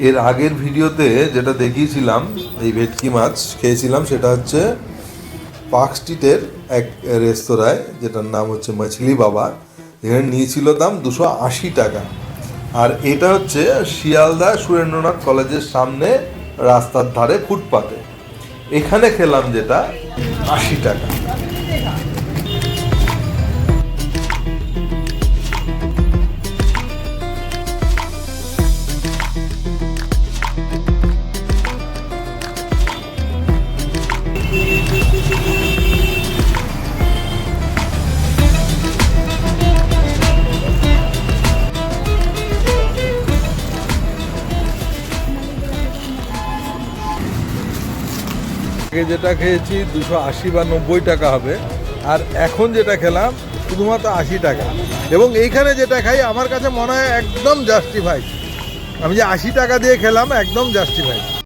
এর আগের ভিডিওতে যেটা দেখিয়েছিলাম এই ভেটকি মাছ খেয়েছিলাম, সেটা হচ্ছে পার্ক স্ট্রিটের এক রেস্তোরাঁয়, যেটার নাম হচ্ছে মাছলি বাবা। এখানে নিয়েছিল দাম 280 টাকা। আর এটা হচ্ছে শিয়ালদা সুরেন্দ্রনাথ কলেজের সামনে রাস্তার ধারে ফুটপাতে। এখানে খেলাম যেটা 80 টাকা। আগে যেটা খেয়েছি 280 বা 90 টাকা হবে, আর এখন যেটা খেলাম শুধুমাত্র 80 টাকা। এবং এইখানে যেটা খাই আমার কাছে মনে হয় একদম জাস্টিফাইড। আমি যে 80 টাকা দিয়ে খেলাম একদম জাস্টিফাইড।